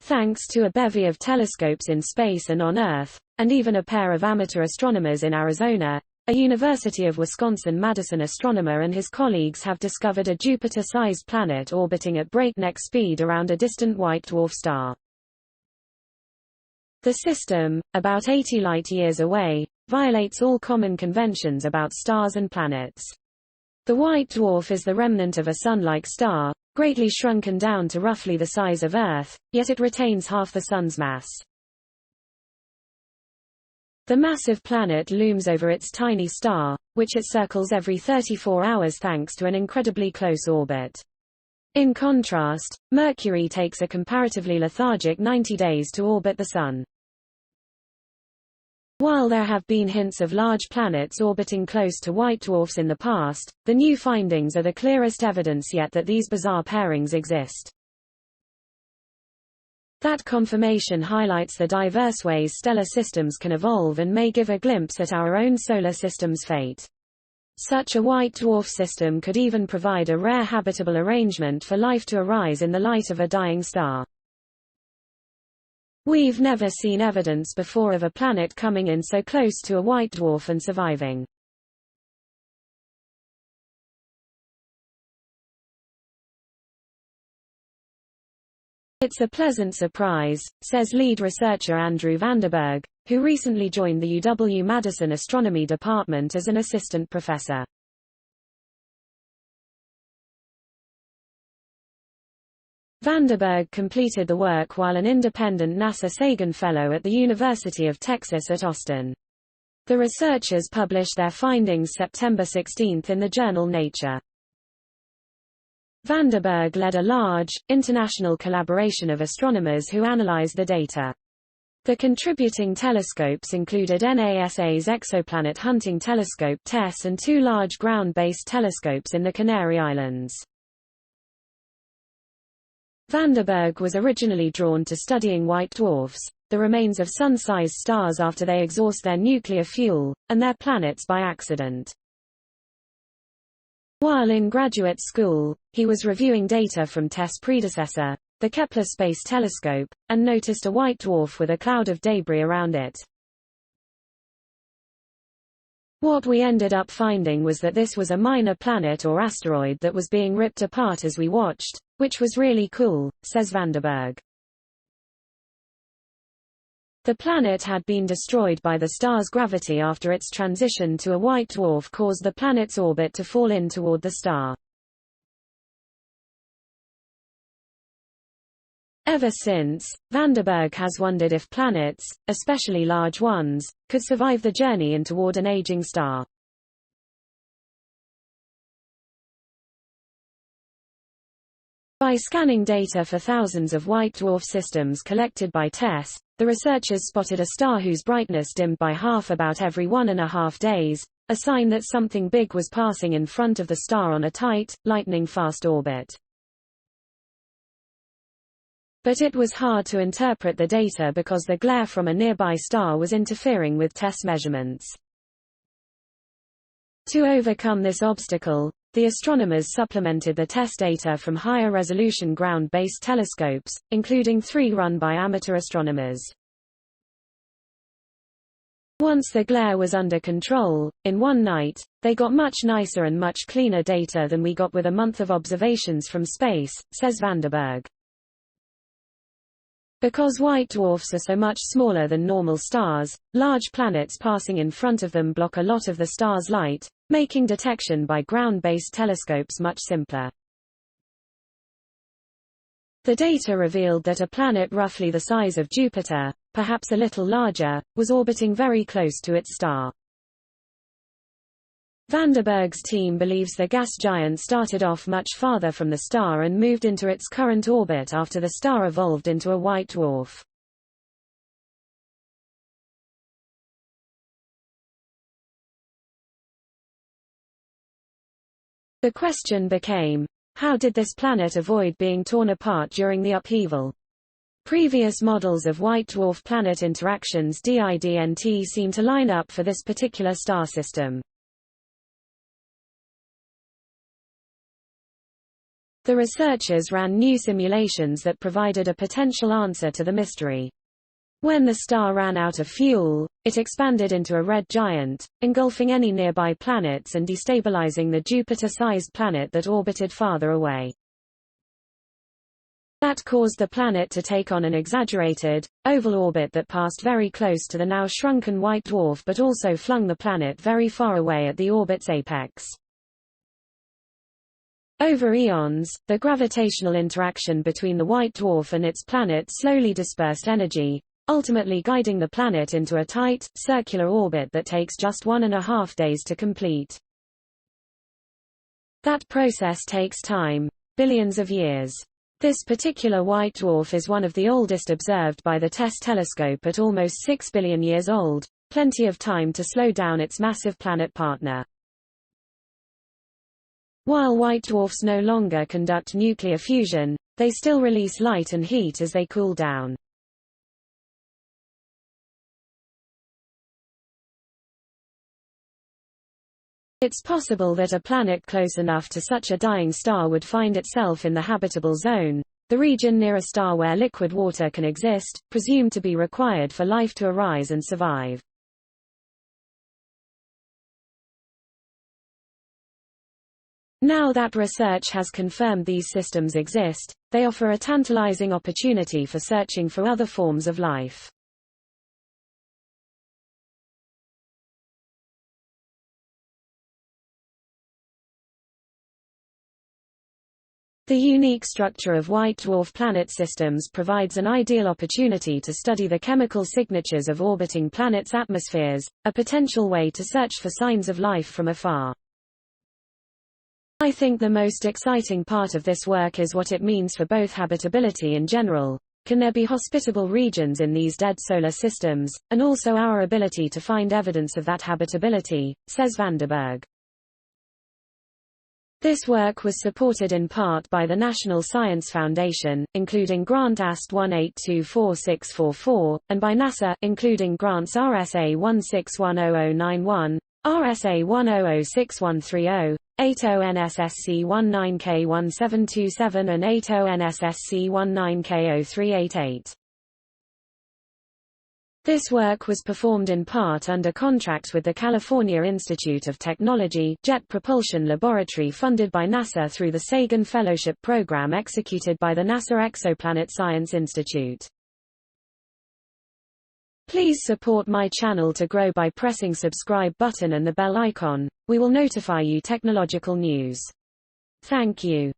Thanks to a bevy of telescopes in space and on Earth, and even a pair of amateur astronomers in Arizona, a University of Wisconsin-Madison astronomer and his colleagues have discovered a Jupiter-sized planet orbiting at breakneck speed around a distant white dwarf star. The system, about 80 light-years away, violates all common conventions about stars and planets. The white dwarf is the remnant of a Sun-like star, greatly shrunken down to roughly the size of Earth, yet it retains half the Sun's mass. The massive planet looms over its tiny star, which it circles every 34 hours thanks to an incredibly close orbit. In contrast, Mercury takes a comparatively lethargic 90 days to orbit the Sun. While there have been hints of large planets orbiting close to white dwarfs in the past, the new findings are the clearest evidence yet that these bizarre pairings exist. That confirmation highlights the diverse ways stellar systems can evolve and may give a glimpse at our own solar system's fate. Such a white dwarf system could even provide a rare habitable arrangement for life to arise in the light of a dying star. We've never seen evidence before of a planet coming in so close to a white dwarf and surviving. It's a pleasant surprise, says lead researcher Andrew Vanderberg, who recently joined the UW-Madison astronomy department as an assistant professor. Vanderberg completed the work while an independent NASA Sagan Fellow at the University of Texas at Austin. The researchers published their findings September 16 in the journal Nature. Vanderberg led a large, international collaboration of astronomers who analyzed the data. The contributing telescopes included NASA's Exoplanet Hunting Telescope TESS and two large ground-based telescopes in the Canary Islands. Vanderberg was originally drawn to studying white dwarfs, the remains of Sun-sized stars after they exhaust their nuclear fuel, and their planets by accident. While in graduate school, he was reviewing data from TESS' predecessor, the Kepler Space Telescope, and noticed a white dwarf with a cloud of debris around it. What we ended up finding was that this was a minor planet or asteroid that was being ripped apart as we watched, which was really cool, says Vanderberg. The planet had been destroyed by the star's gravity after its transition to a white dwarf caused the planet's orbit to fall in toward the star. Ever since, Vanderberg has wondered if planets, especially large ones, could survive the journey in toward an aging star. By scanning data for thousands of white dwarf systems collected by TESS, the researchers spotted a star whose brightness dimmed by half about every 1.5 days, a sign that something big was passing in front of the star on a tight, lightning-fast orbit. But it was hard to interpret the data because the glare from a nearby star was interfering with TESS measurements. To overcome this obstacle, the astronomers supplemented the TESS data from higher-resolution ground-based telescopes, including 3 run by amateur astronomers. Once the glare was under control, in one night, they got much nicer and much cleaner data than we got with a month of observations from space, says Vanderberg. Because white dwarfs are so much smaller than normal stars, large planets passing in front of them block a lot of the star's light, making detection by ground-based telescopes much simpler. The data revealed that a planet roughly the size of Jupiter, perhaps a little larger, was orbiting very close to its star. Vanderberg's team believes the gas giant started off much farther from the star and moved into its current orbit after the star evolved into a white dwarf. The question became, how did this planet avoid being torn apart during the upheaval? Previous models of white dwarf planet interactions DIDNT seem to line up for this particular star system. The researchers ran new simulations that provided a potential answer to the mystery. When the star ran out of fuel, it expanded into a red giant, engulfing any nearby planets and destabilizing the Jupiter-sized planet that orbited farther away. That caused the planet to take on an exaggerated, oval orbit that passed very close to the now shrunken white dwarf but also flung the planet very far away at the orbit's apex. Over eons, the gravitational interaction between the white dwarf and its planet slowly dispersed energy, ultimately guiding the planet into a tight, circular orbit that takes just 1.5 days to complete. That process takes time, billions of years. This particular white dwarf is one of the oldest observed by the TESS telescope at almost 6 billion years old, plenty of time to slow down its massive planet partner. While white dwarfs no longer conduct nuclear fusion, they still release light and heat as they cool down. It's possible that a planet close enough to such a dying star would find itself in the habitable zone, the region near a star where liquid water can exist, presumed to be required for life to arise and survive. Now that research has confirmed these systems exist, they offer a tantalizing opportunity for searching for other forms of life. The unique structure of white dwarf planet systems provides an ideal opportunity to study the chemical signatures of orbiting planets' atmospheres, a potential way to search for signs of life from afar. I think the most exciting part of this work is what it means for both habitability in general. Can there be hospitable regions in these dead solar systems, and also our ability to find evidence of that habitability, says Vanderberg. This work was supported in part by the National Science Foundation, including Grant AST 1824644, and by NASA, including grants RSA 1610091, RSA 1006130, 80NSSC 19K1727 and 80NSSC 19K0388. This work was performed in part under contract with the California Institute of Technology Jet Propulsion Laboratory funded by NASA through the Sagan Fellowship Program executed by the NASA Exoplanet Science Institute. Please support my channel to grow by pressing subscribe button and the bell icon. We will notify you technological news. Thank you.